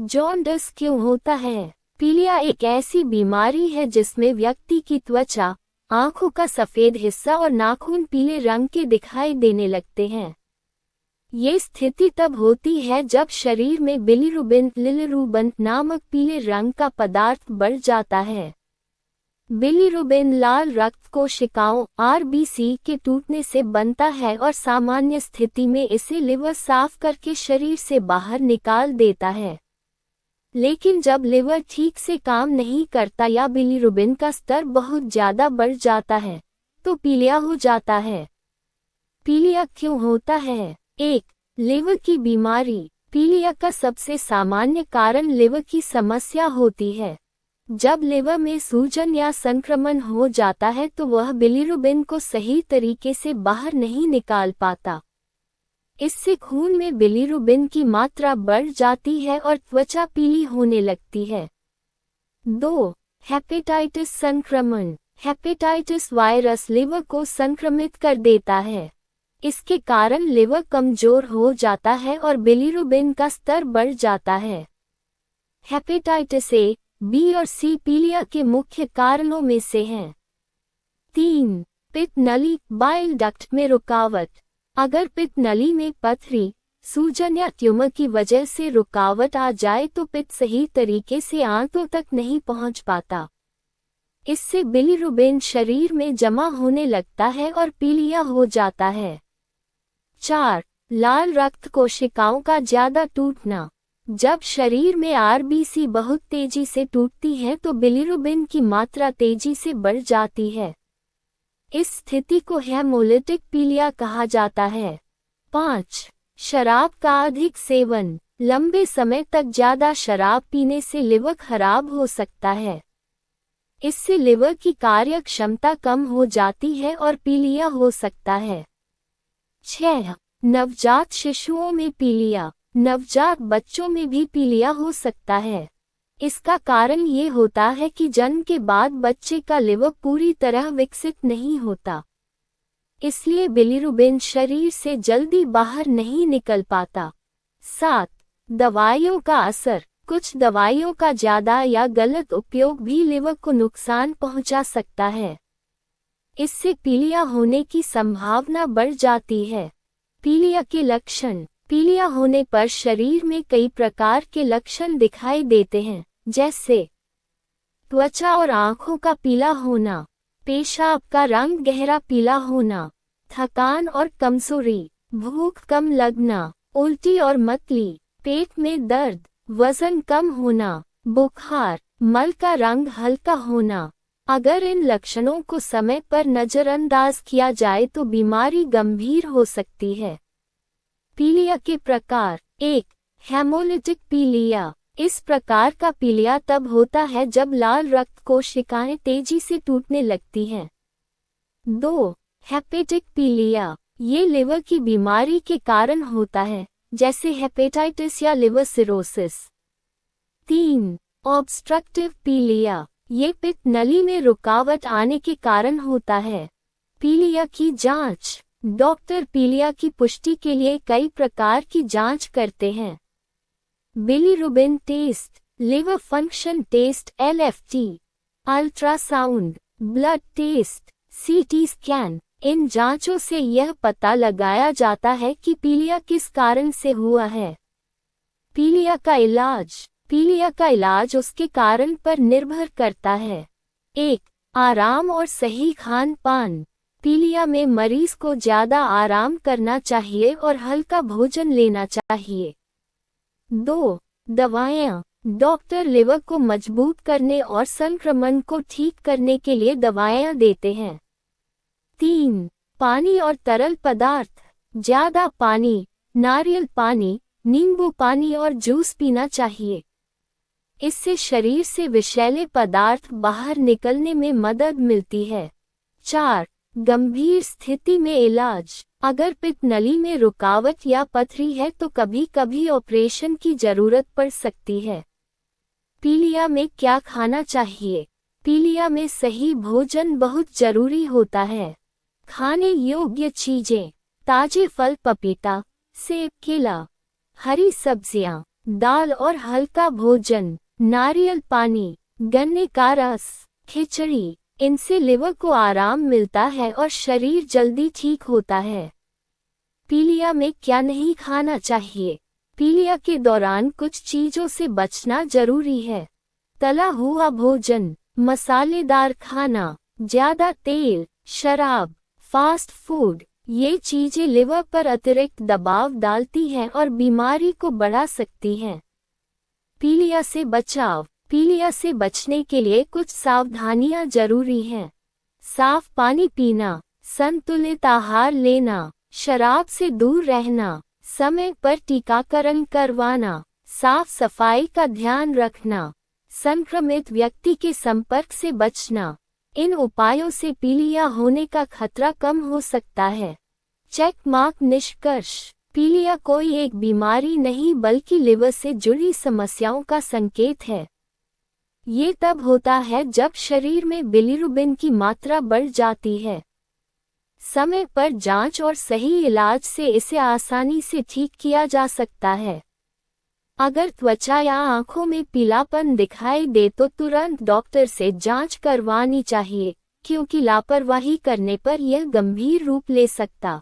Jaundice क्यों होता है? पीलिया एक ऐसी बीमारी है जिसमें व्यक्ति की त्वचा, आंखों का सफेद हिस्सा और नाखून पीले रंग के दिखाई देने लगते हैं। ये स्थिति तब होती है जब शरीर में बिलिरुबिन नामक पीले रंग का पदार्थ बढ़ जाता है। बिलिरुबिन लाल रक्त कोशिकाओं आरबीसी के टूटने से बनता है और सामान्य स्थिति में इसे लिवर साफ करके शरीर से बाहर निकाल देता है। लेकिन जब लिवर ठीक से काम नहीं करता या बिलिरुबिन का स्तर बहुत ज्यादा बढ़ जाता है तो पीलिया हो जाता है। पीलिया क्यों होता है? 1. लिवर की बीमारी। पीलिया का सबसे सामान्य कारण लिवर की समस्या होती है। जब लिवर में सूजन या संक्रमण हो जाता है तो वह बिलिरुबिन को सही तरीके से बाहर नहीं निकाल पाता। इससे खून में बिलिरुबिन की मात्रा बढ़ जाती है और त्वचा पीली होने लगती है। 2. हेपेटाइटिस संक्रमण। हेपेटाइटिस वायरस लिवर को संक्रमित कर देता है। इसके कारण लिवर कमजोर हो जाता है और बिलिरुबिन का स्तर बढ़ जाता है। हेपेटाइटिस ए, बी और सी पीलिया के मुख्य कारणों में से हैं। 3. पित्त नली बाइल डक्ट में रुकावट। अगर पित्त नली में पथरी, सूजन या ट्यूमर की वजह से रुकावट आ जाए तो पित्त सही तरीके से आंतों तक नहीं पहुंच पाता। इससे बिलिरुबिन शरीर में जमा होने लगता है और पीलिया हो जाता है। 4. लाल रक्त कोशिकाओं का ज्यादा टूटना। जब शरीर में आरबीसी बहुत तेजी से टूटती है तो बिलिरुबिन की मात्रा तेजी से बढ़ जाती है। इस स्थिति को हेमोलिटिक पीलिया कहा जाता है। 5. शराब का अधिक सेवन। लंबे समय तक ज्यादा शराब पीने से लिवर खराब हो सकता है। इससे लिवर की कार्य क्षमता कम हो जाती है और पीलिया हो सकता है। 6. नवजात शिशुओं में पीलिया। नवजात बच्चों में भी पीलिया हो सकता है। इसका कारण ये होता है कि जन्म के बाद बच्चे का लिवर पूरी तरह विकसित नहीं होता। इसलिए बिलिरुबिन शरीर से जल्दी बाहर नहीं निकल पाता। 7. दवाइयों का असर। कुछ दवाइयों का ज्यादा या गलत उपयोग भी लिवर को नुकसान पहुंचा सकता है। इससे पीलिया होने की संभावना बढ़ जाती है। पीलिया के लक्षण। पीलिया होने पर शरीर में कई प्रकार के लक्षण दिखाई देते हैं, जैसे त्वचा और आंखों का पीला होना, पेशाब का रंग गहरा पीला होना, थकान और कमजोरी, भूख कम लगना, उल्टी और मतली, पेट में दर्द, वजन कम होना, बुखार, मल का रंग हल्का होना। अगर इन लक्षणों को समय पर नजरअंदाज किया जाए तो बीमारी गंभीर हो सकती है। पीलिया के प्रकार। 1. हेमोलिटिक पीलिया। इस प्रकार का पीलिया तब होता है जब लाल रक्त कोशिकाएं तेजी से टूटने लगती हैं। 2. हेपेटिक पीलिया। ये लिवर की बीमारी के कारण होता है, जैसे हेपेटाइटिस या लिवर सिरोसिस। 3. ऑब्स्ट्रक्टिव पीलिया। ये पित्त नली में रुकावट आने के कारण होता है। पीलिया की जांच। डॉक्टर पीलिया की पुष्टि के लिए कई प्रकार की जांच करते हैं। Bilirubin test, liver function test LFT, ultrasound, blood test, CT scan. इन जांचों से यह पता लगाया जाता है कि पीलिया किस कारण से हुआ है। पीलिया का इलाज। पीलिया का इलाज उसके कारण पर निर्भर करता है। 1. आराम और सही खान पान। पीलिया में मरीज को ज्यादा आराम करना चाहिए और हल्का भोजन लेना चाहिए। 2. दवाएं। डॉक्टर लिवर को मजबूत करने और संक्रमण को ठीक करने के लिए दवाएं देते हैं। 3. पानी और तरल पदार्थ। ज्यादा पानी, नारियल पानी, नींबू पानी और जूस पीना चाहिए। इससे शरीर से विषैले पदार्थ बाहर निकलने में मदद मिलती है। 4. गंभीर स्थिति में इलाज। अगर पित्त नली में रुकावट या पथरी है तो कभी कभी ऑपरेशन की जरूरत पड़ सकती है। पीलिया में क्या खाना चाहिए? पीलिया में सही भोजन बहुत जरूरी होता है। खाने योग्य चीजें: ताजे फल, पपीता, सेब, केला, हरी सब्जियां, दाल और हल्का भोजन, नारियल पानी, गन्ने का रस, खिचड़ी, इनसे लिवर को आराम मिलता है और शरीर जल्दी ठीक होता है। पीलिया में क्या नहीं खाना चाहिए? पीलिया के दौरान कुछ चीजों से बचना जरूरी है। तला हुआ भोजन, मसालेदार खाना, ज्यादा तेल, शराब, फास्ट फूड, ये चीजें लिवर पर अतिरिक्त दबाव डालती हैं और बीमारी को बढ़ा सकती हैं। पीलिया से बचाव। पीलिया से बचने के लिए कुछ सावधानियां जरूरी हैं। साफ पानी पीना, संतुलित आहार लेना, शराब से दूर रहना, समय पर टीकाकरण करवाना, साफ सफाई का ध्यान रखना, संक्रमित व्यक्ति के संपर्क से बचना। इन उपायों से पीलिया होने का खतरा कम हो सकता है। चेक मार्क निष्कर्ष। पीलिया कोई एक बीमारी नहीं बल्कि लिवर से जुड़ी समस्याओं का संकेत है। ये तब होता है जब शरीर में बिलिरुबिन की मात्रा बढ़ जाती है। समय पर जांच और सही इलाज से इसे आसानी से ठीक किया जा सकता है। अगर त्वचा या आंखों में पीलापन दिखाई दे तो तुरंत डॉक्टर से जांच करवानी चाहिए, क्योंकि लापरवाही करने पर यह गंभीर रूप ले सकता